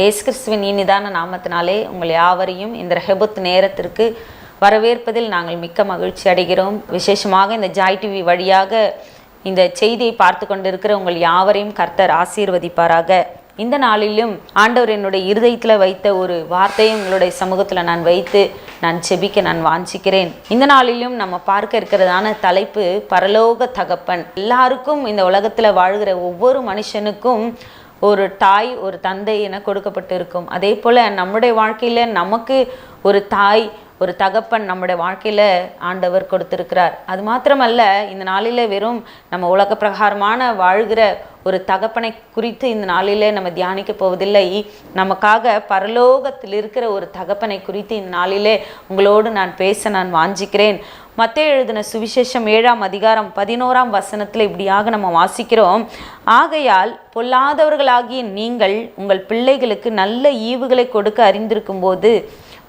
இயேசு கிறிஸ்துவின் இனிதான நாமத்தினாலே உங்கள் யாவரையும் இந்த ரெஹபத் நேரத்திற்கு வரவேற்பதில் நாங்கள் மிக்க மகிழ்ச்சி அடைகிறோம். விசேஷமாக இந்த ஜாய் டிவி வழியாக இந்த செய்தியை பார்த்து கொண்டிருக்கிற உங்கள் யாவரையும் கர்த்தர் ஆசீர்வதிப்பாராக. இந்த நாளிலும் ஆண்டவர் என்னுடைய இருதயத்தில் வைத்த ஒரு வார்த்தையை உங்களுடைய சமூகத்தில் நான் வைத்து நான் செபிக்க நான் வாஞ்சிக்கிறேன். இந்த நாளிலும் நம்ம பார்க்க இருக்கிறதான தலைப்பு பரலோக தகப்பன். எல்லாருக்கும் இந்த உலகத்தில் வாழ்கிற ஒவ்வொரு மனுஷனுக்கும் ஒரு தாய் ஒரு தந்தை என கொடுக்கப்பட்டு இருக்கும். அதே போல் நம்முடைய வாழ்க்கையில் நமக்கு ஒரு தாய் ஒரு தகப்பன் நம்முடைய வாழ்க்கையில் ஆண்டவர் கொடுத்திருக்கிறார். அது மாத்திரமல்ல, இந்த நாளில் வெறும் நம்ம உலக பிரகாரமான வாழ்கிற ஒரு தகப்பனை குறித்து இந்த நாளிலே நம்ம தியானிக்க போவதில்லை. நமக்காக பரலோகத்தில் இருக்கிற ஒரு தகப்பனை குறித்து இந்த நாளிலே உங்களோடு நான் பேச நான் வாஞ்சிக்கிறேன். மத்தேயு எழுதின சுவிசேஷம் 7ஆம் அதிகாரம் 11ஆம் வசனத்தில் இப்படியாக நம்ம வாசிக்கிறோம். ஆகையால் பொல்லாதவர்களாகிய நீங்கள் உங்கள் பிள்ளைகளுக்கு நல்ல ஈவுகளை கொடுக்க அறிந்திருக்கும் போது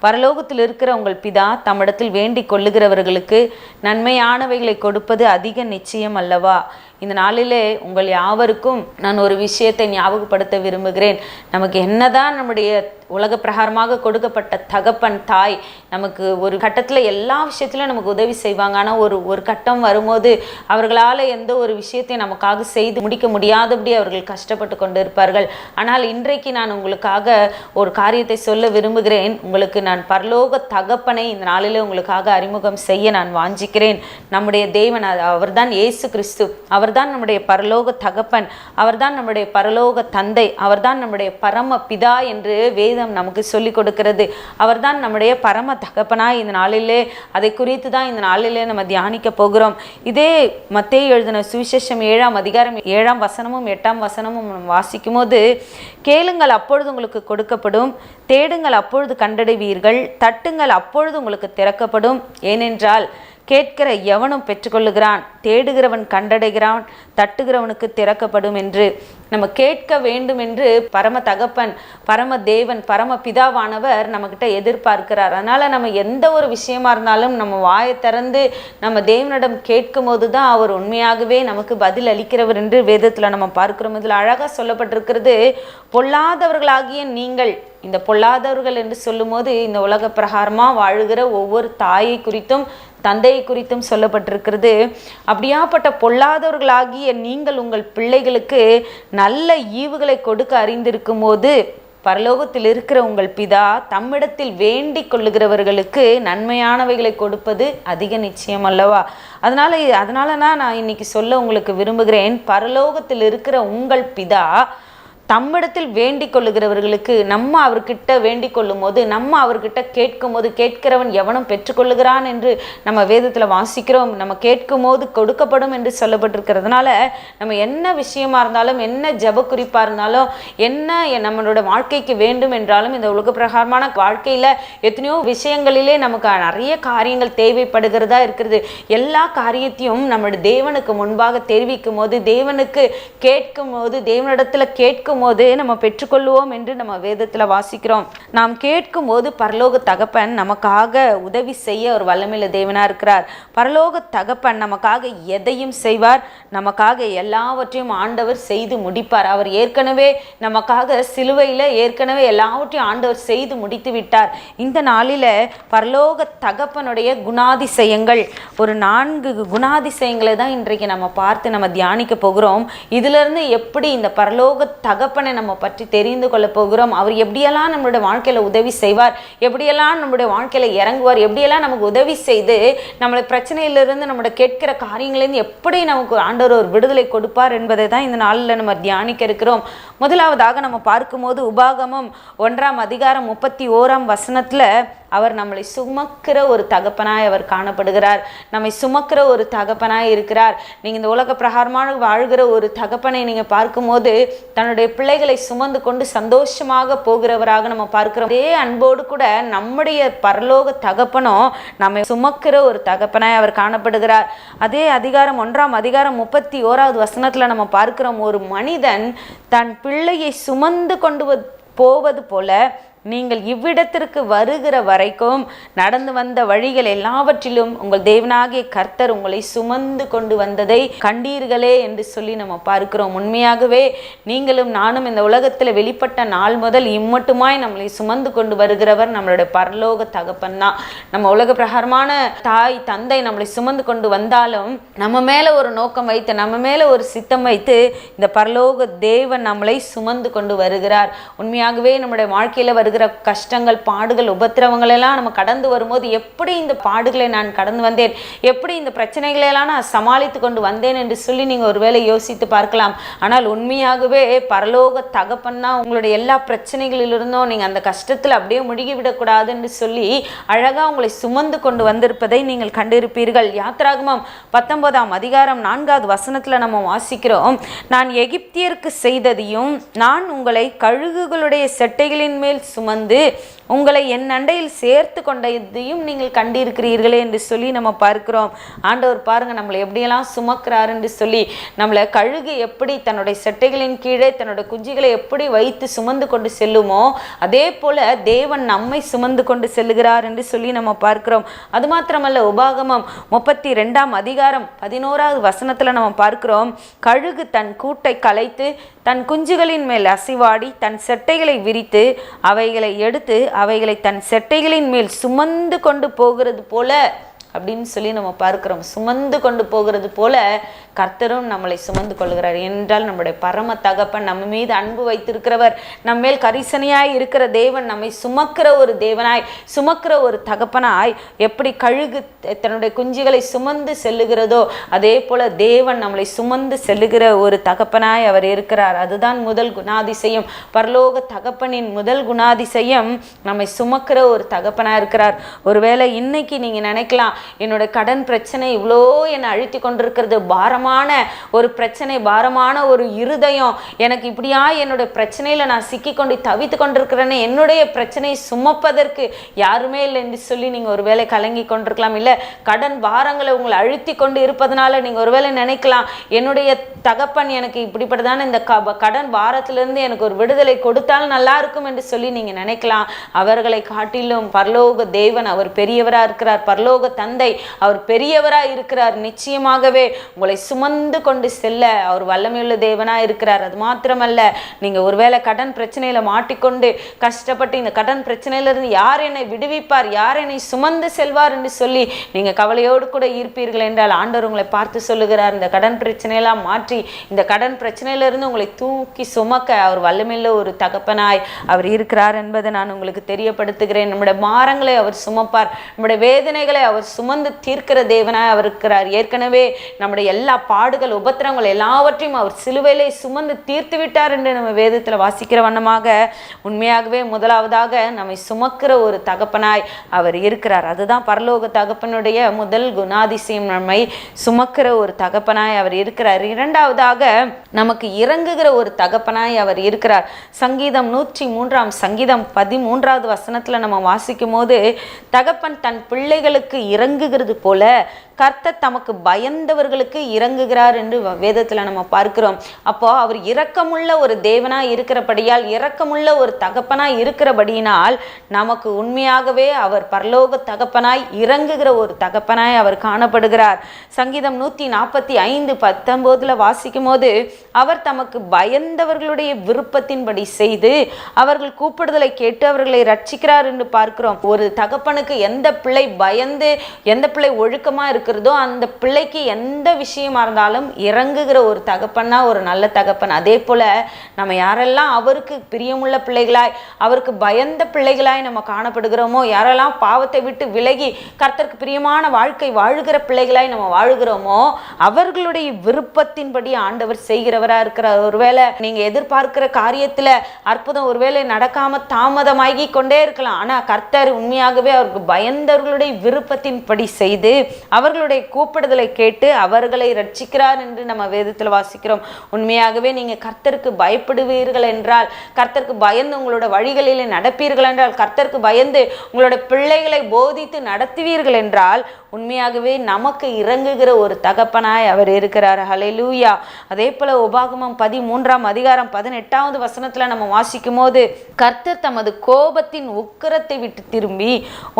பரலோகத்தில் இருக்கிற உங்கள் பிதா தம்மிடத்தில் வேண்டிக் கொள்ளுகிறவர்களுக்கு நன்மையானவைகளை கொடுப்பது அதிக நிச்சயம் அல்லவா? இந்த நாளிலே உங்கள் யாவருக்கும் நான் ஒரு விஷயத்தை ஞாபகப்படுத்த விரும்புகிறேன். நமக்கு என்னதான் நம்முடைய உலக பிரகாரமாக கொடுக்கப்பட்ட தகப்பன் தாய் நமக்கு ஒரு கட்டத்தில் எல்லா விஷயத்திலும் நமக்கு உதவி செய்வாங்க. ஆனால் ஒரு கட்டம் வரும்போது அவர்களால் எந்த ஒரு விஷயத்தையும் நமக்காக செய்து முடிக்க முடியாதபடி அவர்கள் கஷ்டப்பட்டு கொண்டு இருப்பார்கள். ஆனால் இன்றைக்கு நான் உங்களுக்காக ஒரு காரியத்தை சொல்ல விரும்புகிறேன். உங்களுக்கு நான் பரலோக தகப்பனை இந்த நாளிலே உங்களுக்காக அறிமுகம் செய்ய நான் வாஞ்சிக்கிறேன். நம்முடைய தேவன் அவர்தான் இயேசு கிறிஸ்து. அவர்தான் நம்முடைய பரலோக தகப்பன். அவர்தான் நம்முடைய பரலோக தந்தை. அவர்தான் நம்முடைய பரம பிதா என்று வேதம் நமக்கு சொல்லிக் கொடுக்கிறது. அவர்தான் நம்முடைய பரம தகப்பனாய் இந்த நாளிலே அதை குறித்து தான் இந்த நாளிலே நம்ம தியானிக்க போகிறோம். இதே மத்தேயு எழுதின சுவிசேஷம் 7ஆம் அதிகாரம் 7ஆம் வசனமும் 8ஆம் வசனமும் வாசிக்கும் போது, கேளுங்கள் அப்பொழுது உங்களுக்கு கொடுக்கப்படும், தேடுங்கள் அப்பொழுது கண்டடைவீர்கள், தட்டுங்கள் அப்பொழுது உங்களுக்கு திறக்கப்படும். ஏனென்றால் கேட்கிற எவனும் பெற்றுக்கொள்ளுகிறான், தேடுகிறவன் கண்டடைகிறான், தட்டுகிறவனுக்கு திறக்கப்படும் என்று. நம்ம கேட்க வேண்டும் என்று பரம தகப்பன் பரம தேவன் பரம பிதாவானவர் நம்மக்கிட்ட எதிர்பார்க்கிறார். அதனால் நம்ம எந்த ஒரு விஷயமா இருந்தாலும் நம்ம வாயை திறந்து நம்ம தேவனிடம் கேட்கும் போது தான் அவர் உண்மையாகவே நமக்கு பதில் அளிக்கிறவர் என்று வேதத்தில் நம்ம பார்க்கிறோம். இதில் அழகாக சொல்லப்பட்டிருக்கிறது, பொல்லாதவர்களாகிய நீங்கள். இந்த பொல்லாதவர்கள் என்று சொல்லும் போது இந்த உலக பிரகாரமாக வாழுகிற ஒவ்வொரு தாயை குறித்தும் தந்தையை குறித்தும் சொல்லப்பட்டிருக்கிறது. அப்படியாப்பட்ட பொல்லாதவர்களாகிய நீங்கள் உங்கள் பிள்ளைகளுக்கு நல்ல ஈவுகளை கொடுக்க அறிந்திருக்கும் போது பரலோகத்தில் இருக்கிற உங்கள் பிதா தம்மிடத்தில் வேண்டிக் கொள்ளுகிறவர்களுக்கு நன்மையானவைகளை கொடுப்பது அதிக நிச்சயம் அல்லவா? அதனால நான் இன்னைக்கு சொல்ல உங்களுக்கு விரும்புகிறேன், பரலோகத்தில் இருக்கிற உங்கள் பிதா தம்மிடத்தில் வேண்டிக் கொள்ளுகிறவர்களுக்கு நம்ம அவர்கிட்ட வேண்டிக் கொள்ளும் போது, நம்ம அவர்கிட்ட கேட்கும் போது, கேட்கிறவன் எவனும் பெற்றுக்கொள்ளுகிறான் என்று நம்ம வேதத்தில் வாசிக்கிறோம். நம்ம கேட்கும் போது கொடுக்கப்படும் என்று சொல்லப்பட்டிருக்கிறதுனால நம்ம என்ன விஷயமா இருந்தாலும், என்ன ஜெப குறிப்பாக இருந்தாலும், என்ன நம்மளோட வாழ்க்கைக்கு வேண்டும் என்றாலும், இந்த உலக பிரகாரமான வாழ்க்கையில் எத்தனையோ விஷயங்களிலே நமக்கு நிறைய காரியங்கள் தேவைப்படுகிறதா இருக்கிறது. எல்லா காரியத்தையும் நம்மளுடைய தேவனுக்கு முன்பாக தெரிவிக்கும் போது, தேவனுக்கு கேட்கும் போது, தேவனிடத்தில் கேட்கும் போது நம்ம பெற்றுக்கொள்வோம் என்று நம்ம வேதத்தில் வாசிக்கிறோம். நாம் கேட்கும் போது பரலோக தகப்பன் நமக்காக உதவி செய்ய ஒரு வல்லமையுள்ள தேவனா இருக்கிறார். பரலோக தகப்பன் நமக்காக எதையும் செய்வார். நமக்காக எல்லாவற்றையும் ஆண்டவர் செய்து முடிப்பார். அவர் ஏற்கனவே நமக்காக சிலுவையில் ஏற்கனவே எல்லாவற்றையும் ஆண்டவர் செய்து முடித்து விட்டார். இந்த நாளில் பரலோக தகப்பனுடைய குணாதிசயங்கள், ஒரு 4 குணாதிசயங்களை தான் இன்றைக்கு நம்ம பார்த்து நம்ம தியானிக்க போகிறோம். இதிலிருந்து எப்படி இந்த பரலோக தகப்பனை நம்ம பற்றி தெரிந்து கொள்ள போகிறோம். அவர் எப்படியெல்லாம் நம்மளுடைய வாழ்க்கையில உதவி செய்வார், எப்படியெல்லாம் நம்மளுடைய வாழ்க்கையில இறங்குவார், எப்படியெல்லாம் நமக்கு உதவி செய்து நம்மளை பிரச்சனையிலிருந்து நம்மளுடைய கேட்கிற காரியங்களிலிருந்து எப்படி நமக்கு ஆண்டவர் ஒரு விடுதலை கொடுப்பார் என்பதை தான் இந்த நாளில் நம்ம தியானிக்க இருக்கிறோம். முதலாவதாக நம்ம பார்க்கும்போது உபாகமம் 1ஆம் அதிகாரம் 31ஆம் வசனத்தில் அவர் நம்மளை சுமக்கிற ஒரு தகப்பனாய் அவர் காணப்படுகிறார். நம்மை சுமக்கிற ஒரு தகப்பனாய் இருக்கிறார். நீங்கள் இந்த உலக பிரகாரமான வாழ்கிற ஒரு தகப்பனை நீங்கள் பார்க்கும்போது தன்னுடைய பிள்ளைகளை சுமந்து கொண்டு சந்தோஷமாக போகிறவராக நம்ம பார்க்கிறோம். அதே அன்போடு கூட நம்முடைய பரலோக தகப்பனும் நம்மை சுமக்கிற ஒரு தகப்பனாய் அவர் காணப்படுகிறார். அதே அதிகாரம் 1ஆம் அதிகாரம் 31ஆவது வசனத்தில் நம்ம பார்க்கிறோம், ஒரு மனிதன் தன் பிள்ளையை சுமந்து கொண்டு போவது போல நீங்கள் இவ்விடத்திற்கு வருகிற வரைக்கும் நடந்து வந்த வழிகள் எல்லாவற்றிலும் உங்கள் தேவனாகிய கர்த்தர் உங்களை சுமந்து கொண்டு வந்ததை கண்டீர்களே என்று சொல்லி நம்ம பார்க்கிறோம். உண்மையாகவே நீங்களும் நானும் இந்த உலகத்தில் வெளிப்பட்ட நாள் முதல் இம்மட்டுமாய் நம்மளை சுமந்து கொண்டு வருகிறவர் நம்மளுடைய பரலோக தகப்பன் தான். நம்ம உலக பிரகாரமான தாய் தந்தை நம்மளை சுமந்து கொண்டு வந்தாலும் நம்ம மேல ஒரு நோக்கம் வைத்து, நம்ம மேல ஒரு சித்தம் வைத்து இந்த பரலோக தேவன் நம்மளை சுமந்து கொண்டு வருகிறார். உண்மையாகவே நம்முடைய வாழ்க்கையில வருகிற கஷ்டங்கள், பாடுகள், உபத்திரவங்கள் எல்லாம் நம்ம கடந்து வரும்போது எப்படி இந்த பாடுகளை நான் கடந்து வந்தேன், எப்படி இந்த பிரச்சனைகளை எல்லாம் நான் சமாளித்து கொண்டு வந்தேன் என்று சொல்லி நீங்க ஒருவேளை யோசித்து பார்க்கலாம். ஆனால் உண்மையாகவே பரலோக தகப்பன் தான் உங்களுடைய எல்லா பிரச்சனைகளிலிருந்தும் நீங்க அந்த கஷ்டத்தில் அப்படியே முழுகி விடக்கூடாது என்று சொல்லி அழகா உங்களை சுமந்து கொண்டு வந்திருப்பதை நீங்கள் கண்டிருப்பீர்கள். யாத்திராகமம் 19ஆம் அதிகாரம் 4வது வசனத்துல நம்ம வாசிக்கிறோம், நான் எகிப்தியருக்கு செய்ததையும் நான் உங்களை கழுகுகளுடைய செட்டைகளின் மேல் சுமந்து உங்களை என் அண்டையில் சேர்த்து கொண்டதையும் நீங்கள் கண்டிருக்கிறீர்களே என்று சொல்லி நம்ம பார்க்கிறோம். ஆண்டவர் பாருங்க நம்மளை எப்படியெல்லாம் சுமக்கிறார் என்று சொல்லி. நம்மளை கழுகு எப்படி தன்னுடைய செட்டைகளின் கீழே தன்னுடைய குஞ்சுகளை எப்படி வைத்து சுமந்து கொண்டு செல்லுமோ அதே போல தேவன் நம்மை சுமந்து கொண்டு செல்லுகிறார் என்று சொல்லி நம்ம பார்க்கிறோம். அது மாத்திரமல்ல, உபாகமம் 32ஆம் அதிகாரம் 11வது வசனத்துல நம்ம பார்க்கிறோம், கழுகு தன் கூட்டை கலைத்து தன் குஞ்சுகளின் மேல் அசைவாடி தன் செட்டைகளை விரித்து அவைகளை எடுத்து அவைகளை தன் செட்டைகளின் மேல் சுமந்து கொண்டு போகிறது போல அப்படின்னு சொல்லி நம்ம பார்க்கிறோம். சுமந்து கொண்டு போகிறது போல கர்த்தரும் நம்மளை சுமந்து கொள்கிறார். என்றால் நம்முடைய பரம தகப்பன் நம்ம மீது அன்பு வைத்திருக்கிறவர், நம்ம மேல் கரிசனையாய் இருக்கிற தேவன், நம்மை சுமக்கிற ஒரு தேவனாய், சுமக்கிற ஒரு தகப்பனாய், எப்படி கழுகு தன்னுடைய குஞ்சுகளை சுமந்து செல்லுகிறதோ அதே போல தேவன் நம்மளை சுமந்து செல்லுகிற ஒரு தகப்பனாய் அவர் இருக்கிறார். அதுதான் முதல் குணாதிசயம். பரலோக தகப்பனின் முதல் குணாதிசயம் நம்மை சுமக்கிற ஒரு தகப்பனாய் இருக்கிறார். ஒருவேளை இன்னைக்கு நீங்க நினைக்கலாம், என்னோட கடன் பிரச்சனை இவ்வளோ என்னை அழுத்தி கொண்டிருக்கிறது, பாரமான ஒரு பிரச்சனை, பாரமான ஒரு இருதயம், எனக்கு இப்படியா என்னோட பிரச்சனையில நான் சிக்கி கொண்டு தவித்து கொண்டிருக்கிறேன்னு, என்னுடைய பிரச்சனையை சுமப்பதற்கு யாருமே இல்லை என்று சொல்லி நீங்க ஒருவேளை கலங்கி கொண்டிருக்கலாம். இல்லை, கடன் பாரங்களை உங்களை அழுத்தி கொண்டு இருப்பதனால நீங்க ஒருவேளை நினைக்கலாம், என்னுடைய தகப்பன் எனக்கு இப்படிப்பட்டதான இந்த கடன் பாரத்திலிருந்து எனக்கு ஒரு விடுதலை கொடுத்தாலும் நல்லா இருக்கும் என்று சொல்லி நீங்க நினைக்கலாம். அவர்களை காட்டிலும் பரலோக தேவன் அவர் பெரியவரா இருக்கிறார். பரலோக தந்தை அவர் பெரியவரா இருக்கிறார். நிச்சயமாகவே உங்களை சுமந்து கொண்டு செல்ல அவர் வல்லமையுள்ள தேவனா இருக்கிறார். அது மாத்திரமல்ல, நீங்க ஒருவேளை கடன் பிரச்சனையில மாட்டிக்கொண்டு கஷ்டப்பட்டு இந்த கடன் பிரச்சனையிலிருந்து யார் என்னை விடுவிப்பார், யார் என்னை சுமந்து செல்வார் என்று சொல்லி நீங்க கவலையோடு கூட இருப்பீர்கள் என்றால் ஆண்டவர் உங்களை பார்த்து சொல்லுகிறார், இந்த கடன் பிரச்சனையெல்லாம் மாற்றி இந்த கடன் பிரச்சனையிலிருந்து உங்களை தூக்கி சுமக்க அவர் வல்லமையுள்ள ஒரு தகப்பனாய் அவர் இருக்கிறார் என்பதை நான் உங்களுக்கு தெரியப்படுத்துகிறேன். நம்முடைய பாரங்களை அவர் சுமப்பார், நம்முடைய வேதனைகளை அவர் சுமந்து தீர்க்கிற தேவனாய் அவர் இருக்கிறார். ஏற்கனவே நம்முடைய எல்லா பாடுகள், உபத்திரங்கள் எல்லாவற்றையும் அவர் சிலுவையிலே சுமந்து தீர்த்து விட்டார் என்று நம்ம வேதத்துல வாசிக்கிற வண்ணமாக உண்மையாகவே முதலாவதாக நம்மை சுமக்கிற ஒரு தகப்பனாய் அவர் இருக்கிறார். அதுதான் பரலோக தகப்பனுடைய முதல் குணாதிசயம், நம்மை சுமக்கிற ஒரு தகப்பனாய் அவர் இருக்கிறார். இரண்டாவதாக நமக்கு இறங்குகிற ஒரு தகப்பனாய் அவர் இருக்கிறார். சங்கீதம் 103ஆம் சங்கீதம் 13வது வசனத்துல நம்ம வாசிக்கும் போது, தகப்பன் தன் பிள்ளைகளுக்கு இறங்குகிறது போல கர்த்தர் தமக்கு பயந்தவர்களுக்கு இறங்குகிறார் என்று வேதத்துல நம்ம பார்க்கிறோம். அப்போ அவர் இரக்கமுள்ள ஒரு தேவனாய் இருக்கிறபடியால், இரக்கமுள்ள ஒரு தகப்பனாய் இருக்கிறபடியினால் நமக்கு உண்மையாகவே அவர் பரலோக தகப்பனாய் இறங்குகிற ஒரு தகப்பனாய் அவர் காணப்படுகிறார். சங்கீதம் 145:19 வாசிக்கும் போது, அவர் தமக்கு பயந்தவர்களுடைய விருப்பத்தின்படி செய்து அவர்கள் கூப்பிடுதலை கேட்டு அவர்களை ரட்சிக்கிறார் என்று பார்க்கிறோம். ஒரு தகப்பனுக்கு எந்த பிள்ளை பயந்து, எந்த பிள்ளை ஒழுக்கமா இருக்கிறதோ அந்த பிள்ளைக்கு எந்த விஷயமா இருந்தாலும் இறங்குகிற ஒரு தகப்பன்னா ஒரு நல்ல தகப்பன். அதே போல நம்ம யாரெல்லாம் அவருக்கு பிரியமுள்ள பிள்ளைகளாய், அவருக்கு பயந்த பிள்ளைகளாய் நம்ம காணப்படுகிறோமோ, யாரெல்லாம் பாவத்தை விட்டு விலகி கர்த்தருக்கு பிரியமான வாழ்க்கை வாழுகிற பிள்ளைகளாய் நம்ம வாழுகிறோமோ, அவர்களுடைய விருப்பத்தின்படி ஆண்டவர் செய்கிறவரா இருக்கிறார். ஒருவேளை நீங்க எதிர்பார்க்கிற காரியத்துல அற்புதம் ஒருவேளை நடக்காம தாமதமாகி கொண்டே இருக்கலாம். ஆனா கர்த்தர் உண்மையாகவே அவருக்கு பயந்தவர்களுடைய விருப்பத்தின் சித்தத்தின்படி செய்து அவர்களுடைய கூப்பிடுதலை கேட்டு அவர்களை ரட்சிக்கிறார் என்று நம்ம வேதத்தில் வாசிக்கிறோம். உண்மையாகவே நீங்க கர்த்தருக்கு பயப்படுவீர்கள் என்றால், கர்த்தருக்கு பயந்து உங்களோட வழிகளிலே நடப்பீர்கள் என்றால், கர்த்தருக்கு பயந்து உங்களோட பிள்ளைகளை போதித்து நடத்துவீர்கள் என்றால், உண்மையாகவே நமக்கு இறங்குகிற ஒரு தகப்பனாய் அவர் இருக்கிறார். ஹல்லேலூயா. அதே போல உபாகமம் 13:18 வசனத்துல நம்ம வாசிக்கும் போது, கர்த்தர் தமது கோபத்தின் உக்கிரத்தை விட்டு திரும்பி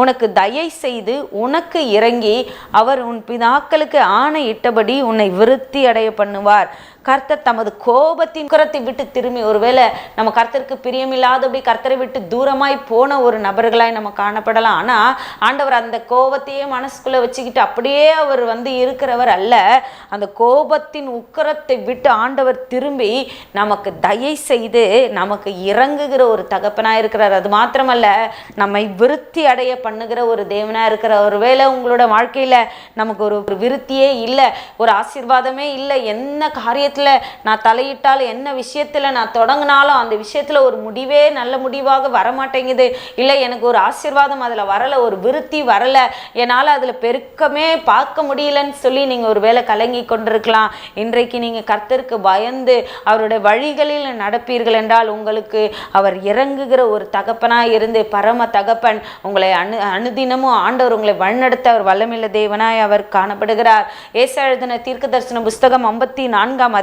உனக்கு தயை செய்து உனக்கு இறங்கி அவர் உன் பிதாக்களுக்கு ஆணையிட்டபடி உன்னை விருத்தி அடைய பண்ணுவார். கர்த்தர் தமது கோபத்தின் உக்கிரத்தை விட்டு திரும்பி, ஒருவேளை நம்ம கர்த்தருக்கு பிரியமில்லாதபடி கர்த்தரை விட்டு தூரமாய் போன ஒரு நபர்களாய் நம்ம காணப்படலாம். ஆனா ஆண்டவர் அந்த கோபத்தையே மனசுக்குள்ள வச்சுக்கிட்டு அப்படியே அவர் இருக்கிறவர் அல்ல. அந்த கோபத்தின் உக்கிரத்தை விட்டு ஆண்டவர் திரும்பி நமக்கு தயை செய்து நமக்கு இறங்குகிற ஒரு தகப்பனா இருக்கிறார். அது மாத்திரமல்ல, நம்மை விருத்தி அடைய பண்ணுகிற ஒரு தேவனா இருக்கிறார். ஒருவேளை உங்களோட வாழ்க்கையில நமக்கு ஒரு விருத்தியே இல்லை, ஒரு ஆசீர்வாதமே இல்லை, என்ன காரியத்தை நான் தலையிட்டாலும், என்ன விஷயத்துல நான் தொடங்கினாலும் அந்த விஷயத்துல ஒரு முடிவே நல்ல முடிவாக வரமாட்டேங்குது, இல்லை எனக்கு ஒரு ஆசீர்வாதம் அதுல வரல, ஒரு விருத்தி வரல, என்னால அதுல பெருக்கமே பார்க்க முடியலன்னு சொல்லி நீங்க ஒரு வேளை கலங்கி கொண்டிருக்கலாம். இன்றைக்கு நீங்க கர்த்தருக்கு பயந்து அவருடைய வழிகளில் நடப்பீர்கள் என்றால், உங்களுக்கு அவர் இறங்குகிற ஒரு தகப்பனாய் இருந்து, பரம தகப்பன், உங்களை அனுதினமும் ஆண்டவர் உங்களை வழிநடத்த அவர் வல்லமில்ல தேவனாய் அவர் காணப்படுகிறார். ஏசாயா எழுதின தீர்க்க தரிசன புஸ்தகம் 54:8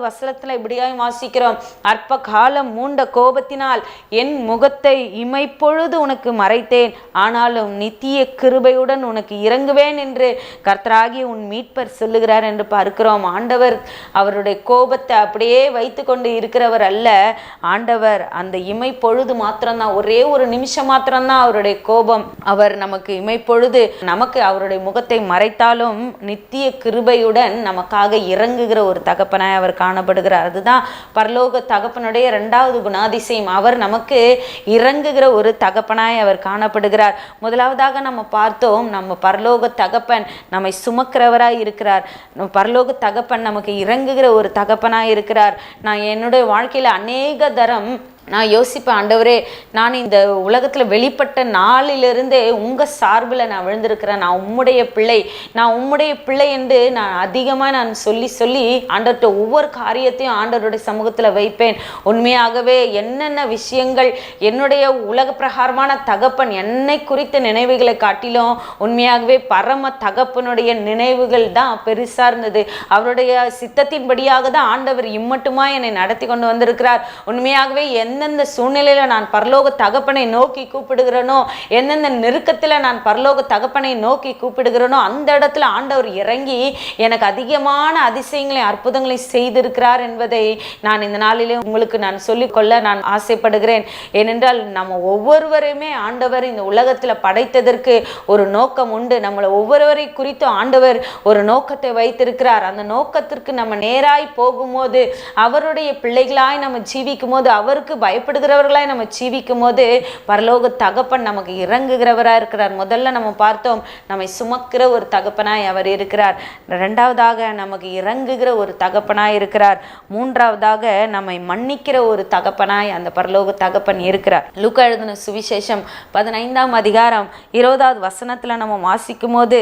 வசனத்துல இப்படியாய் வாசிக்கிறோம். அற்ப காலம் மூண்ட கோபத்தினால் என் முகத்தை இமைப்பொழுது உனக்கு மறைத்தேன், ஆனாலும் நித்திய கிருபையுடன் உனக்கு இறங்குவேன் என்று கர்த்தராகிய உன் மீட்பர் சொல்லுகிறார் என்று பார்க்கிறோம். ஆண்டவர் அவருடைய கோபத்தை அப்படியே வைத்து கொண்டு இருக்கிறவர் அல்ல. ஆண்டவர் அந்த இமைப்பொழுது மாத்திரம்தான், ஒரே ஒரு நிமிஷம் மாத்திரம்தான் அவருடைய கோபம். அவர் நமக்கு இமைப்பொழுது நமக்கு அவருடைய முகத்தை மறைத்தாலும் நித்திய கிருபையுடன் நமக்காக இறங்குகிற ஒரு தகப்பனாய் அவர் காணப்படுகிறார். அதுதான் பரலோக தகப்பனுடைய 2வது குணாதிசயம். அவர் நமக்கு இறங்குகிற ஒரு தகப்பனாய் அவர் காணப்படுகிறார். முதலாவதாக நம்ம பார்த்தோம், நம்ம பரலோக தகப்பன் நம்மை சுமக்கிறவராய் இருக்கிறார். பரலோக தகப்பன் நமக்கு இறங்குகிற ஒரு தகப்பனாய் இருக்கிறார். நான் என்னுடைய வாழ்க்கையில அநேக தரம் நான் யோசிப்பேன், ஆண்டவரே, நான் இந்த உலகத்தில் வெளிப்பட்ட நாளிலிருந்தே உங்கள் சார்பில் நான் விழுந்திருக்கிறேன், நான் உம்முடைய பிள்ளை, நான் உம்முடைய பிள்ளை என்று நான் அதிகமாக நான் சொல்லி சொல்லி ஆண்டவர்கிட்ட ஒவ்வொரு காரியத்தையும் ஆண்டவருடைய சமூகத்தில் வைப்பேன். உண்மையாகவே என்னென்ன விஷயங்கள் என்னுடைய உலக பிரகாரமான தகப்பன் என்னை குறித்த நினைவுகளை காட்டிலும் உண்மையாகவே பரம தகப்பனுடைய நினைவுகள் தான் பெருசாக இருந்தது. அவருடைய சித்தத்தின்படியாக தான் ஆண்டவர் இம்மட்டுமா என்னை நடத்தி கொண்டு வந்திருக்கிறார். உண்மையாகவே எந்தெந்த சூழ்நிலையில நான் பரலோக தகப்பனை நோக்கி கூப்பிடுகிறேனோ, எந்தெந்த நெருக்கத்தில் நான் பரலோக தகப்பனை நோக்கி கூப்பிடுகிறேனோ, அந்த இடத்துல ஆண்டவர் இறங்கி எனக்கு அதிகமான அதிசயங்களை அற்புதங்களை செய்திருக்கிறார் என்பதை நான் இந்த நாளிலே உங்களுக்கு நான் சொல்லிக்கொள்ள நான் ஆசைப்படுகிறேன். ஏனென்றால் நம்ம ஒவ்வொருவரையுமே ஆண்டவர் இந்த உலகத்தில் படைத்ததற்கு ஒரு நோக்கம் உண்டு. நம்மளை ஒவ்வொருவரை குறித்து ஆண்டவர் ஒரு நோக்கத்தை வைத்திருக்கிறார். அந்த நோக்கத்திற்கு நம்ம நேராய் போகும்போது, அவருடைய பிள்ளைகளாய் நம்ம ஜீவிக்கும் போது, அவருக்கு பயப்படுகிறவர்களாய் நம்ம ஜீவிக்கும் போது பரலோக தகப்பன் நமக்கு இறங்குகிறவராக இருக்கிறார். முதல்ல நம்ம பார்த்தோம், நம்மை சுமக்கிற ஒரு தகப்பனாய் அவர் இருக்கிறார். 2வதாக நமக்கு இறங்குகிற ஒரு தகப்பனாய் இருக்கிறார். 3வதாக நம்மை மன்னிக்கிற ஒரு தகப்பனாய் அந்த பரலோக தகப்பன் இருக்கிறார். லூக்கா எழுதின சுவிசேஷம் 15:20 வசனத்துல நம்ம வாசிக்கும் போது,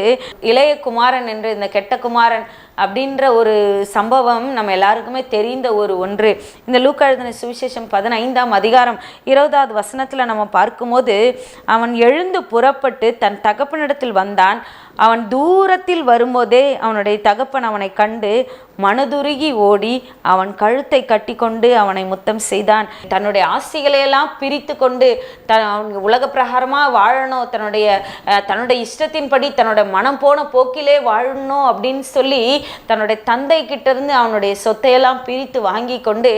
இளைய குமாரன் என்று இந்த கெட்ட குமாரன் அப்படின்ற ஒரு சம்பவம் நம்ம எல்லாருக்குமே தெரிந்த ஒன்று. இந்த லூக்கா எழுதின சுவிசேஷம் 15:20 வசனத்தில் நம்ம பார்க்கும்போது, அவன் எழுந்து புறப்பட்டு தன் தகப்பனிடத்தில் வந்தான். அவன் தூரத்தில் வரும்போதே அவனுடைய தகப்பன் அவனை கண்டு மனதுருகி ஓடி அவன் கழுத்தை கட்டி கொண்டு அவனை முத்தம் செய்தான். தன்னுடைய ஆசைகளையெல்லாம் பிரித்து கொண்டு உலக பிரகாரமாக வாழணும், தன்னுடைய இஷ்டத்தின்படி தன்னுடைய மனம் போன போக்கிலே வாழணும் அப்படின்னு சொல்லி தன்னுடைய தந்தை கிட்ட இருந்து அவனுடைய சொத்தையெல்லாம் பிரித்து வாங்கி கொண்டு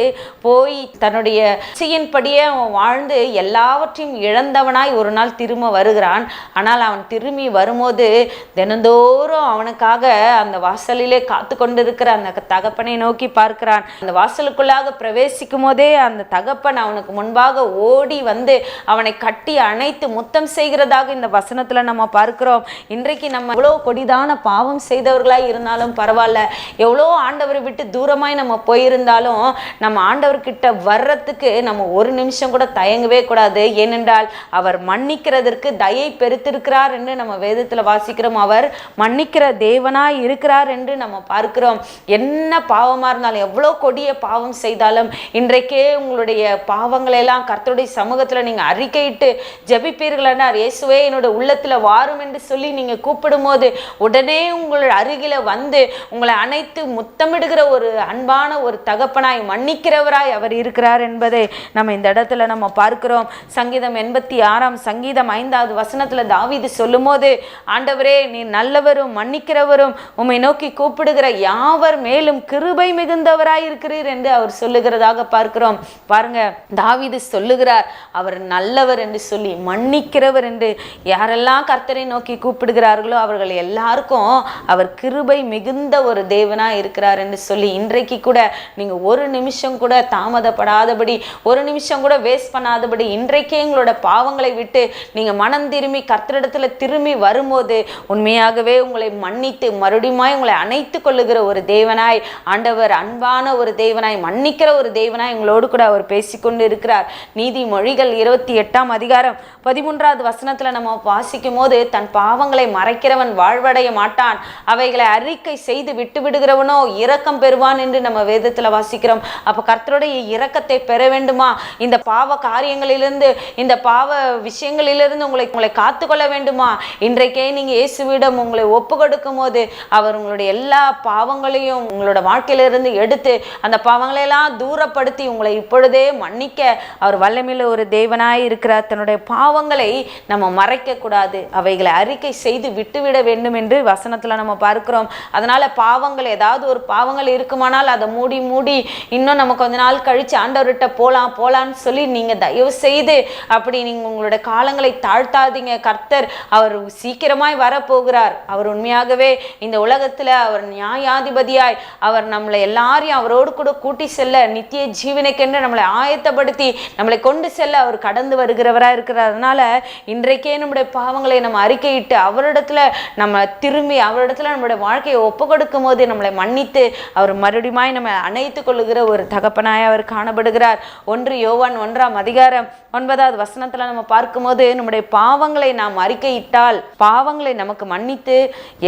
போய் தன்னுடைய இச்சையின்படியே அவன் வாழ்ந்து எல்லாவற்றையும் இழந்தவனாய் ஒரு நாள் திரும்ப வருகிறான். ஆனால் அவன் திரும்பி வரும்போது தினந்தோறும் அவனுக்காக அந்த வாசலிலே காத்து கொண்டிருக்கிற அந்த தகப்பனை நோக்கி பார்க்கிறான். அந்த வாசலுக்குள்ளாக பிரவேசிக்கும் போதே அந்த தகப்பன் அவனுக்கு முன்பாக ஓடி வந்து அவனை கட்டி அணைத்து முத்தம் செய்கிறதாக இந்த வசனத்துல நம்ம பார்க்கிறோம். இன்றைக்கு நம்ம எவ்வளவு கொடிதான பாவம் செய்தவர்களாய் இருந்தாலும் பரவாயில்ல, எவ்வளோ ஆண்டவரை விட்டு தூரமாய் நம்ம போயிருந்தாலும் நம்ம ஆண்டவர்கிட்ட வர்றதுக்கு நம்ம ஒரு நிமிஷம் கூட தயங்கவே கூடாது. ஏனென்றால் அவர் மன்னிக்கிறதற்கு தயை பெருத்திருக்கிறார் என்று நம்ம வேதத்துல வாசிக்கிறோம். அவர் மன்னிக்கிற தேவனாய் இருக்கிறார் என்று நம்ம பார்க்கிறோம். என்ன பாவமா இருந்தாலும், எவ்வளோ கொடிய பாவம் செய்தாலும், இன்றைக்கே உங்களுடைய பாவங்களை எல்லாம் கர்த்தருடைய சமூகத்துல நீங்க அறிக்கையிட்டு ஜெபிப்பீர்கள் என்றார். இயேசுவே என்னோட உள்ளத்துல வாரும் என்று சொல்லி நீங்க கூப்பிடும் போது உடனே உங்கள் அருகில வந்து உங்களை அனைத்து முத்தமிடுகிற ஒரு அன்பான ஒரு தகப்பனாய் மன்னிக்கிறவராய் அவர் இருக்கிறார் என்பதை நம்ம இந்த இடத்துல நம்ம பார்க்கிறோம். சங்கீதம் 86 சங்கீதம் 5வது வசனத்துல தாவீது சொல்லும் போது, ஆண்டவரே நீ நல்லவரும் மன்னிக்கிறவரும், உம்மை நோக்கி கூப்பிடுகிற யாவர் மேலும் கிருபை மிகுந்தவராய் இருக்கிறீர் என்று அவர் சொல்லுகிறதாக பார்க்கிறோம். பாருங்க, தாவீது சொல்லுகிறார் அவர் நல்லவர் என்று சொல்லி, மன்னிக்கிறவர் என்று. யாரெல்லாம் கர்த்தரை நோக்கி கூப்பிடுகிறார்களோ அவர்கள் எல்லாருக்கும் அவர் கிருபை மிகுந்த ஒரு தேவனா இருக்கிறார் என்று சொல்லி, இன்றைக்கு கூட நீங்க ஒரு நிமிஷம் கூட தாமதப்படாதபடி, ஒரு நிமிஷம் கூட வேஸ்ட் பண்ணாதபடி, இன்றைக்கே எங்களோட பாவங்களை விட்டு நீங்க மனம் திரும்பி கர்த்தரிடத்துல திரும்பி வரும்போது உண்மையாகவே உங்களை மன்னித்து மறுபடியும் உங்களை அணைத்து கொள்ளுகிற ஒரு தேவனாய் ஆண்டவர், அன்பான ஒரு தேவனாய், மன்னிக்கிற ஒரு தேவனாய் எங்களோடு கூட அவர் பேசிக்கொண்டு இருக்கிறார். நீதிமொழிகள் 28ஆம் அதிகாரம் 13வது வசனத்துல நம்ம வாசிக்கும் போது, தன் பாவங்களை மறைக்கிறவன் வாழ்வடைய மாட்டான், அவைகளை அறிக்கை செய்து விட்டு விடுகிறவனோ இரக்கம் பெறுவான் என்று நம்ம வேதத்துல வாசிக்கிறோம். அப்ப கர்த்தருடைய இரக்கத்தை பெற வேண்டுமா? இந்த பாவ காரியங்களிலிருந்து, இந்த பாவ விஷயங்களிலிருந்து உங்களை காத்துக்கொள்ள வேண்டுமா? இன்றைக்கே நீங்க இயேசுவிடம் உங்களை ஒப்பு கொடுக்கும் போது அவர் உங்களுடைய எல்லா பாவங்களையும் உங்களோட வாழ்க்கையிலிருந்து எடுத்து அந்த பாவங்களை எல்லாம் தூரப்படுத்தி உங்களை இப்பொழுதே மன்னிக்க அவர் வல்லமையுள்ள ஒரு தேவனாய் இருக்கிறார். தன்னுடைய பாவங்களை நம்ம மறைக்க கூடாது, அவைகளை அறிக்கை செய்து விட்டுவிட வேண்டும் என்று வசனத்துல நம்ம பார்க்கிறோம். அதனால பாவங்கள், ஏதாவது ஒரு பாவங்கள் இருக்குமானால் அதை மூடி மூடி இன்னும் நம்ம கொஞ்ச நாள் கழிச்சு ஆண்டவர்கிட்ட போலான்னு சொல்லி நீங்க தயவு செய்து அப்படி நீங்க உங்களோட காலங்களை தாழ்த்தாதீங்க. கர்த்தர் அவர் சீக்கிரமாய் வரப்போகிறார். அவர் உண்மையாகவே இந்த உலகத்துல அவர் நியாயாதிபதியாய் அவர் நம்மளை எல்லாரையும் அவரோடு கூட கூட்டி செல்ல, நித்திய ஜீவனுக்கென்று நம்மளை ஆயத்தப்படுத்தி நம்மளை கொண்டு செல்ல அவர் கடந்து வருகிறவரா இருக்கிறார். அதனால இன்றைக்கே நம்முடைய பாவங்களை நம்ம அறிக்கையிட்டு அவரிடத்துல நம்ம திரும்பி அவரிடத்துல நம்மளுடைய வாழ்க்கையை ஒப்பு கொடுக்கும் போது நம்மளை மன்னித்து அவர் மறுபடியும் நம்ம அணைத்துக் கொள்ளுகிற ஒரு தகப்பனாய் அவர் காணப்படுகிறார். 1 யோவான் 1ஆம் அதிகாரம் 9வது வசனத்துல நம்ம பார்க்கும்போது, நம்முடைய பாவங்களை நாம் அறிக்கையிட்டால் பாவங்களை நமக்கு மன்னித்து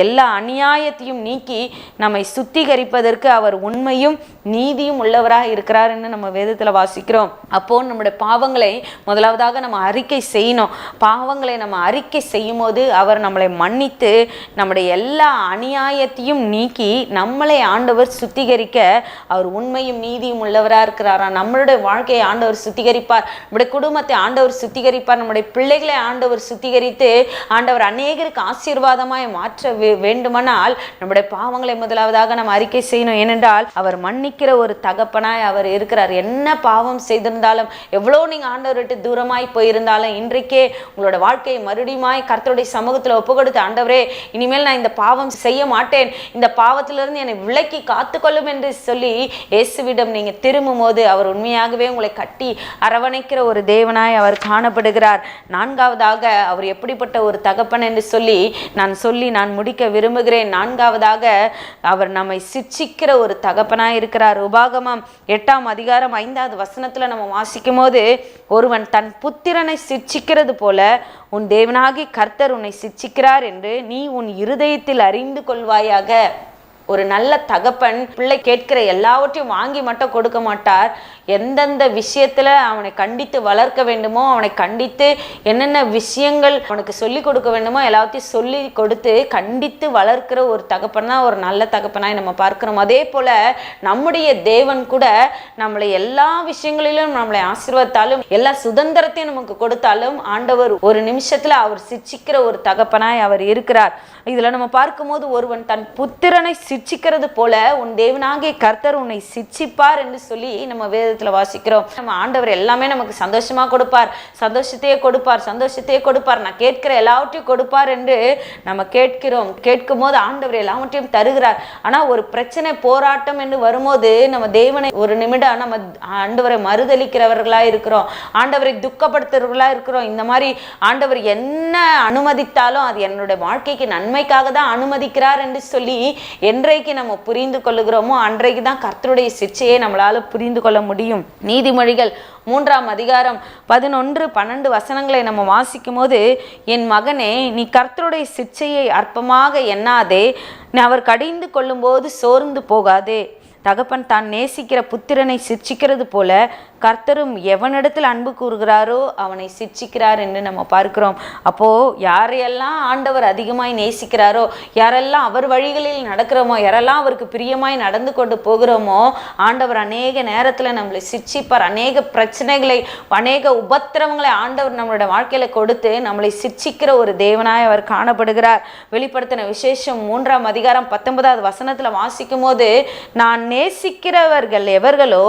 எல்லா அநியாயத்தையும் நீக்கி நம்மை சுத்திகரிப்பதற்கு அவர் உண்மையும் நீதியும் உள்ளவராக இருக்கிறார் என்று நம்ம வேதத்துல வாசிக்கிறோம். அப்போ நம்முடைய பாவங்களை முதலாவதாக நம்ம அறிக்கை செய்யணும். பாவங்களை நம்ம அறிக்கை செய்யும் போது அவர் நம்மளை மன்னித்து நம்முடைய எல்லா அநியாயத்தையும் நீக்கி நம்மளை ஆண்டவர் சுத்திகரிக்க அவர் உண்மையும் நீதியும் உள்ளவராக இருக்கிறாரா. நம்மளுடைய வாழ்க்கையை ஆண்டவர் சுத்திகரிப்பார், நம்முடைய குடும்பத்தை ஆண்டவர் சுத்திகரிப்பார், நம்முடைய பிள்ளைகளை ஆண்டவர் சுத்திகரித்து ஆண்டவர் அநேகருக்கு ஆசீர்வாதமாய் மாற்ற வேண்டுமானால் நம்முடைய பாவங்களை முதலாவதாக நம்ம அறிக்கை செய்யணும். ஏனென்றால் அவர் மன்னிக்கிற ஒரு தகப்பனாய் அவர் இருக்கிறார். என்ன பாவம் செய்திருந்தாலும், எவ்வளோ நீங்க ஆண்டவர் விட்டு தூரமாய் போயிருந்தாலும், இன்றைக்கே உங்களோட வாழ்க்கையை மறுபடியும் கர்த்தருடைய சமூகத்துல ஒப்பு கொடுத்து, ஆண்டவரே இனிமேல் நான் இந்த பாவம் செய்ய மாட்டேன், இந்த பாவத்திலிருந்து என்னை விலக்கி காத்துக்கொள்ளும் என்று சொல்லி இயேசுவிடம் நீங்க திரும்பும் போது அவர் உண்மையாகவே உங்களை கட்டி அரவணைக்கிற ஒரு தேவனாய் அவர் காணப்படுகிறார். 4வதாக அவர் எப்படிப்பட்ட ஒரு தகப்பன் என்று சொல்லி நான் முடிக்க விரும்புகிறேன். 4வதாக அவர் நம்மை சிட்சிக்கிற ஒரு தகப்பனாய் இருக்கிறார். உபாகமம் 8ஆம் அதிகாரம் 5வது வசனத்துல நம்ம வாசிக்கும் போது, ஒருவன் தன் புத்திரனை சிட்சிக்கிறது போல உன் தேவனாகி கர்த்தர் உன்னை சிட்சிக்கிறார் என்று நீ உன் இருதயத்தில் அறிந்து கொள்வாயாக. ஒரு நல்ல தகப்பன் பிள்ளை கேட்கிற எல்லாவற்றையும் வாங்கி மட்டும் கொடுக்க மாட்டார். எந்தெந்த விஷயத்துல அவனை கண்டித்து வளர்க்க வேண்டுமோ, அவனை கண்டித்து என்னென்ன விஷயங்கள் அவனுக்கு சொல்லி கொடுக்க வேண்டுமோ எல்லாத்தையும் சொல்லி கொடுத்து கண்டித்து வளர்க்கிற ஒரு தகப்பன் தான் ஒரு நல்ல தகப்பனாய் நம்ம பார்க்கிறோம். அதே போல நம்முடைய தேவன் கூட நம்மளை எல்லா விஷயங்களிலும் நம்மளை ஆசீர்வதித்தாலும் எல்லா சுதந்திரத்தையும் நமக்கு கொடுத்தாலும் ஆண்டவர் ஒரு நிமிஷத்துல அவர் சிட்சிக்கிற ஒரு தகப்பனாய் அவர் இருக்கிறார். இதுல நம்ம பார்க்கும்போது, ஒருவன் தன் புத்திரனை சிட்சிக்கிறது போல உன் தேவனாகிய கர்த்தர் உன்னை சிட்சிப்பார் என்று சொல்லி நம்ம வேதத்துல வாசிக்கிறோம். நம்ம ஆண்டவர் எல்லாமே நமக்கு சந்தோஷமா கொடுப்பார், சந்தோஷத்தையே கொடுப்பார், நான் கேட்கிற எல்லாவற்றையும் கொடுப்பார் என்று நம்ம கேட்கும் போது ஆண்டவர் எல்லாவற்றையும் தருகிறார். ஆனா ஒரு பிரச்சனை, போராட்டம் என்று வரும்போது நம்ம தேவனை ஒரு நிமிடம் நம்ம ஆண்டவரை மறுதலிக்கிறவர்களா இருக்கிறோம், ஆண்டவரை துக்கப்படுத்துறவர்களா இருக்கிறோம். இந்த மாதிரி ஆண்டவர் என்ன அனுமதித்தாலும் அது என்னுடைய வாழ்க்கைக்கு நன்மை நன்மைக்காக தான் அனுமதிக்கிறார் என்று சொல்லி என்றைக்கு நம்ம புரிந்து கொள்ளுகிறோமோ அன்றைக்கு தான் கர்த்தருடைய சிற்சையை நம்மளால புரிந்து கொள்ள முடியும். நீதிமொழிகள் 3ஆம் அதிகாரம் 11-12 வசனங்களை நம்ம வாசிக்கும் போது, என் மகனே, நீ கர்த்தருடைய சிற்சையை அற்பமாக எண்ணாதே, நீ அவர் கடிந்து கொள்ளும் போது சோர்ந்து போகாதே. தகப்பன் தான் நேசிக்கிற புத்திரனை சிற்சிக்கிறது போல கர்த்தரும் எவனிடத்தில் அன்பு கூறுகிறாரோ அவனை சிற்சிக்கிறார் என்று நம்ம பார்க்கிறோம். அப்போ யாரையெல்லாம் ஆண்டவர் அதிகமாய் நேசிக்கிறாரோ, யாரெல்லாம் அவர் வழிகளில் நடக்கிறோமோ, யாரெல்லாம் அவருக்கு பிரியமாய் நடந்து கொண்டு போகிறோமோ, ஆண்டவர் அநேக நேரத்தில் நம்மளை சிற்சிப்பார். அநேக பிரச்சனைகளை, அநேக உபத்திரவங்களை ஆண்டவர் நம்மளோட வாழ்க்கையில கொடுத்து நம்மளை சிற்சிக்கிற ஒரு தேவனாய் அவர் காணப்படுகிறார். வெளிப்படுத்தின விசேஷம் 3ஆம் அதிகாரம் 19வது வசனத்துல வாசிக்கும் போது, நான் நேசிக்கிறவர்கள் எவர்களோ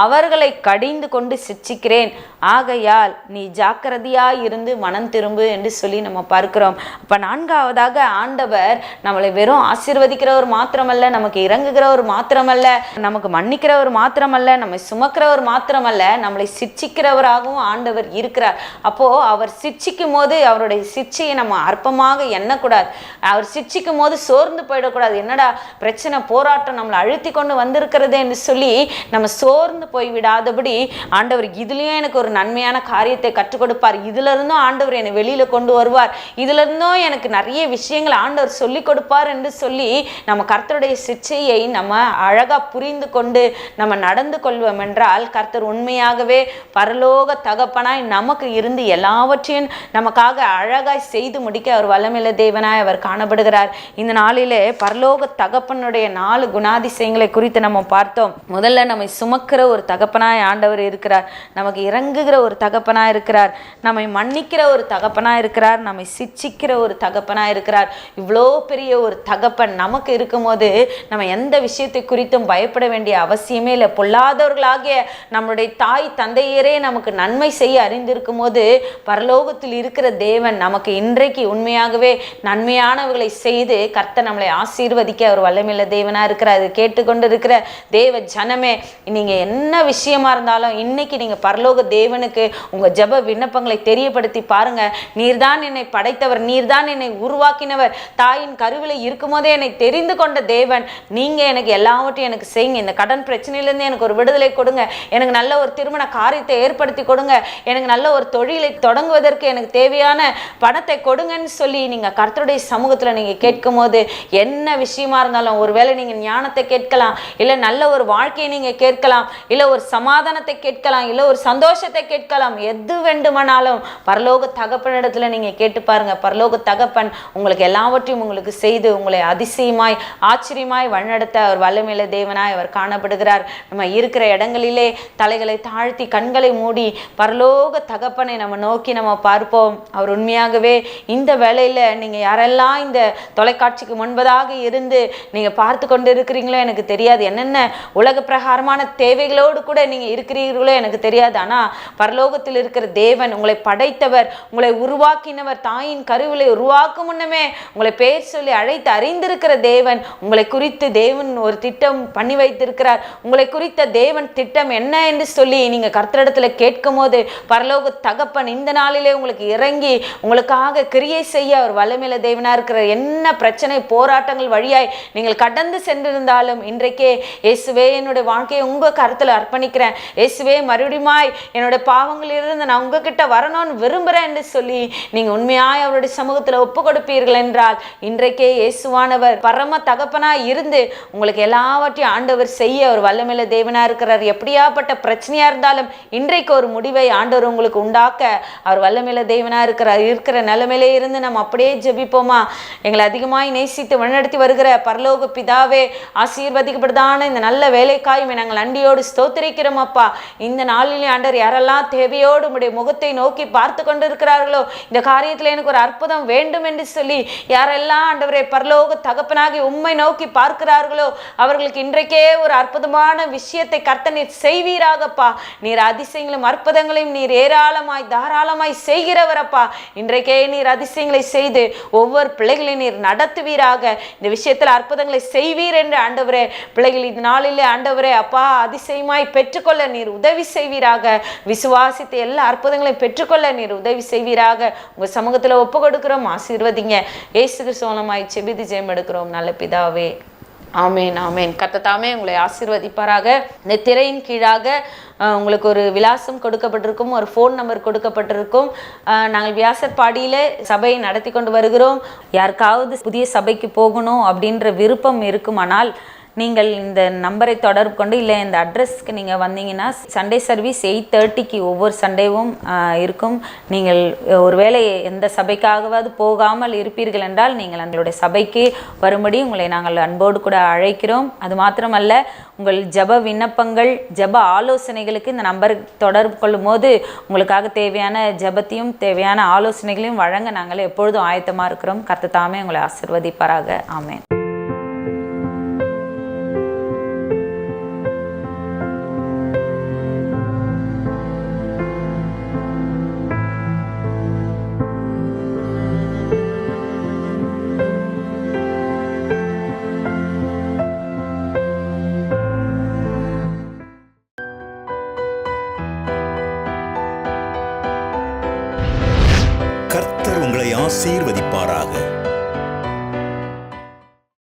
அவர்களை கடிந்து கொண்டு சிட்சிக்கிறேன், ஆகையால் நீ ஜாக்கிரதையாய் இருந்து மனம் திரும்பு என்று சொல்லி நம்ம பார்க்கிறோம். அப்ப 4ஆவதாக ஆண்டவர் நம்மளை வெறும் ஆசீர்வதிக்கிறவர் மாத்திரமல்ல, நமக்கு இறங்குகிறவர் மாத்திரமல்ல, நமக்கு மன்னிக்கிறவர் மாத்திரமல்ல, நம்மை சுமக்கிறவர் மாத்திரமல்ல, நம்மளை சிட்சிக்கிறவராகவும் ஆண்டவர் இருக்கிறார். அப்போ அவர் சிட்சிக்கும் போது அவருடைய சிட்சையை நம்ம அற்பமாக எண்ணக்கூடாது. அவர் சிட்சிக்கும் போது சோர்ந்து போயிடக்கூடாது. என்னடா பிரச்சனை, போராட்டம் நம்மளை அழுத்தி கொண்டு வந்திருக்கிறது என்று சொல்லி நம்ம சோர்ந்து போய்விடாதபடி, ஆண்டவர் இதுலயும் எனக்கு ஒரு நன்மையான காரியத்தை கற்றுக் கொடுப்பார், இதுல இருந்தும் ஆண்டவர் என்னை வெளியில கொண்டு வருவார், இதுல இருந்தும் எனக்கு நிறைய விஷயங்கள் ஆண்டவர் சொல்லி கொடுப்பார் என்று சொல்லி நம்ம கர்த்தருடைய சிற்சையை நம்ம அழகா புரிந்து கொண்டு நம்ம நடந்து கொள்வோம் என்றால், கர்த்தர் உண்மையாகவே பரலோக தகப்பனாய் நமக்கு இருந்து எல்லாவற்றையும் நமக்காக அழகாய் செய்து முடிக்க அவர் வல்லமையுள்ள தேவனாய் அவர் காணப்படுகிறார். இந்த நாளிலே பரலோக தகப்பனுடைய 4 குணாதிசயங்களை குறித்து நம்ம பார்த்தோம். முதல்ல நம்மை சுமக்கிற ஒரு தகப்பனாய் ஆண்டவர் இருக்கிறார், நமக்கு இறங்குகிற ஒரு தகப்பனாய் இருக்கிறார், நம்மை மன்னிக்கிற ஒரு தகப்பனாய் இருக்கிறார், நம்மை சிட்சிக்கிற ஒரு தகப்பனாய் இருக்கிறார். இவ்வளோ பெரிய ஒரு தகப்பன் நமக்கு இருக்கும்போது நம்ம எந்த விஷயத்தை குறித்தும் பயப்பட வேண்டிய அவசியமே இல்லை. பொல்லாதவர்களாகிய நம்மளுடைய தாய் தந்தையரே நமக்கு நன்மை செய்ய அறிந்திருக்கும் போது பரலோகத்தில் இருக்கிற தேவன் நமக்கு இன்றைக்கு உண்மையாகவே நன்மையானவர்களை செய்து கர்த்தர் நம்மளை ஆசீர்வதிக்க அவர் வல்லமையுள்ள தேவனா இருக்கிறார். அது கேட்டுக்கொண்டு இருக்கிற தேவ ஜனமே, நீங்க என்ன விஷயமா இருந்தாலும் இன்னைக்கு நீங்க பரலோக தேவனுக்கு உங்க ஜெப விண்ணப்பங்களை தெரியப்படுத்தி பாருங்க. நீர்தான் என்னை படைத்தவர், நீர்தான் என்னை உருவாக்கினவர், தாயின் கருவில இருக்கும் போதே என்னை தெரிந்து கொண்ட தேவன், நீங்க எனக்கு எல்லாவற்றையும் எனக்கு செய்யுங்க, இந்த கடன் பிரச்சனையிலிருந்து எனக்கு ஒரு விடுதலை கொடுங்க, எனக்கு நல்ல ஒரு திருமண காரியத்தை ஏற்படுத்தி கொடுங்க, எனக்கு நல்ல ஒரு தொழிலை தொடங்குவதற்கு எனக்கு தேவையான பணத்தை கொடுங்கன்னு சொல்லி நீங்க கர்த்தருடைய சமூகத்துல நீங்க கேட்கும் போது, என்ன விஷயமா இருந்தாலும், ஒருவேளை நீங்க ஞானத்தை கேட்கலாம், இல்ல நல்ல ஒரு வாழ்க்கையை நீங்க கேட்கலாம், இல்ல ஒரு சமாதானத்தை கேட்கலாம், இல்ல ஒரு சந்தோஷத்தை கேட்கலாம், எது வேண்டுமானாலும் பரலோக தகப்பனிடத்துல நீங்க கேட்டு பாருங்க. பரலோக தகப்பன் உங்களுக்கு எல்லாவற்றையும் உங்களுக்கு செய்து உங்களை அதிசயமாய் ஆச்சரியமாய் வழிநடத்த அவர் வல்லமையுள்ள தேவனாய் அவர் காணப்படுகிறார். நம்ம இருக்கிற இடங்களிலே தலைகளை தாழ்த்தி கண்களை மூடி பரலோக தகப்பனை நம்ம நோக்கி நம்ம பார்ப்போம். அவர் உண்மையாகவே இந்த வேளையில நீங்க யாரெல்லாம் இந்த தொலைக்காட்சிக்கு முன்பதாக இருந்து நீங்க பார்த்து கொண்டு இருக்கிறீங்களோ எனக்கு தெரியாது, என்னென்ன உலக பிரகாரமான தேவைகளோடு கூட நீங்க இருக்கிறீர்களோ எனக்கு தெரியாது. ஆனா பரலோகத்தில் இருக்கிற தேவன், உங்களை படைத்தவர், உங்களை உருவாக்கினவர், தாயின் கருவிலை உருவாக்கும் முன்னமே உங்களை பெயர் சொல்லி அழைத்து அறிந்திருக்கிற தேவன், உங்களை குறித்து தேவன் ஒரு திட்டம் பண்ணி வைத்திருக்கிறார். உங்களை குறித்த தேவன் திட்டம் என்ன என்று சொல்லி நீங்க கர்த்தரிடத்துல கேட்கும் போது பரலோக தகப்பன் இந்த நாளிலே உங்களுக்கு இறங்கி உங்களுக்காக கிரியை செய்ய அவர் வல்லமையுள்ள தேவனா இருக்கிறார். என்ன பிரச்சனை போராட்டங்கள் வழியாய் நீங்கள் கடந்து சென்றிருந்தாலும் இன்றைக்கே இயேசுவே என்னுடைய வாழ்க்கையை உங்க கருத்துல அர்ப்பணிக்கிறேன், இயேசுவே மறுபடியுமாய் என்னோட பாவங்களிலிருந்து நான் உங்ககிட்ட வரணும்னு விரும்புறேன் என்று சொல்லி நீங்க உண்மையாய் அவருடைய சமூகத்துல ஒப்பு கொடுப்பீர்கள் என்றால் இன்றைக்கே இயேசுவானவர் பரம தகப்பனாய் இருந்து உங்களுக்கு எல்லாவற்றையும் ஆண்டவர் செய்ய அவர் வல்லமையுள்ள தேவனா இருக்கிறார். எப்படியாப்பட்ட பிரச்சனையா இருந்தாலும் இன்றைக்கு ஒரு முடிவை ஆண்டவர் உங்களுக்கு உண்டாக்க அவர் வல்லமையுள்ள தேவனா இருக்கிறார். இருக்கிற நிலைமையிலே இருந்து நம்ம அப்படியே ஜெபிப்போமா? எங்களை அதிகமாய் நேசித்து வழிநடத்தி வருகிற பரலோக பிதாவே, ஆசீர்வதிக்கப்படுதான இந்த நல்ல வேலைக்காயும் நாங்கள் நன்றியோடு ஸ்தோத்திரிக்கிறோம் அப்பா. இந்த நாளிலே ஆண்டவர் யாரெல்லாம் தேவையோடு உம்முடைய முகத்தை நோக்கி பார்த்து கொண்டு இருக்கிறார்களோ, இந்த காரியத்தில் எனக்கு ஒரு அற்புதம் வேண்டும் என்று சொல்லி யாரெல்லாம் ஆண்டவரே பரலோக தகப்பனாகி உம்மை நோக்கி பார்க்கிறார்களோ அவர்களுக்கு இன்றைக்கே ஒரு அற்புதமான விஷயத்தை கர்த்தர் நீர் செய்வீராகப்பா. நீர் அதிசயங்களும் அற்புதங்களையும் நீர் ஏராளமாய் தாராளமாய் செய்கிறவரப்பா. இன்றைக்கே நீர் அதிசயங்களை செய்து ஒவ்வொரு பிள்ளைகளையும் நீர் நடத்துவீராக. இந்த விஷயத்தில் அற்புதங்களை செய்வீர் என்று ஆண்டவரே பிள்ளைகள் இந்த நாளிலே ஆண்டவரே அப்பா அதிசயமாய் பெற்றுக்கொள்ள நீர் உதவி செய்வீராக. விசுவாசித்து எல்லா அற்புதங்களையும் பெற்றுக்கொள்ள நீர் உதவி செய்வீராக. உங்கள் சமூகத்தில் ஒப்பு கொடுக்கிறோம், ஆசீர்வதிங்க. இயேசு கிறிஸ்துவமாய் செபித்து ஜெயம் எடுக்கிறோம் நல்ல பிதாவே, ஆமேன் ஆமேன். கர்த்தர் தாமே உங்களை ஆசீர்வதிப்பாராக. இந்த திரையின் கீழாக உங்களுக்கு ஒரு விலாசம் கொடுக்கப்பட்டிருக்கும், ஒரு ஃபோன் நம்பர் கொடுக்கப்பட்டிருக்கும். நாங்கள் வியாசர்பாடியில் சபையை நடத்தி கொண்டு வருகிறோம். யாருக்காவது புதிய சபைக்கு போகணும் அப்படின்ற விருப்பம் இருக்குமானால் நீங்கள் இந்த நம்பரை தொடர்பு கொண்டு, இல்லை இந்த அட்ரஸ்க்கு நீங்கள் வந்தீங்கன்னா சண்டே சர்வீஸ் 8:30க்கு ஒவ்வொரு சண்டேவும் இருக்கும். நீங்கள் ஒருவேளை எந்த சபைக்காகவாவது போகாமல் இருப்பீர்கள் என்றால் நீங்கள் எங்களுடைய சபைக்கு வரும்படி உங்களை நாங்கள் அன்போடு கூட அழைக்கிறோம். அது மாத்திரமல்ல, உங்கள் ஜெப விண்ணப்பங்கள், ஜெப ஆலோசனைகளுக்கு இந்த நம்பர் தொடர்பு கொள்ளும் போது உங்களுக்காக தேவையான ஜெபத்தையும் தேவையான ஆலோசனைகளையும் வழங்க நாங்கள் எப்பொழுதும் ஆயத்தமாக இருக்கிறோம். கர்த்தர் தாமே உங்களை ஆசீர்வதிப்பாராக. ஆமென். கர்த்தர் உங்களை ஆசீர்வதிப்பாராக.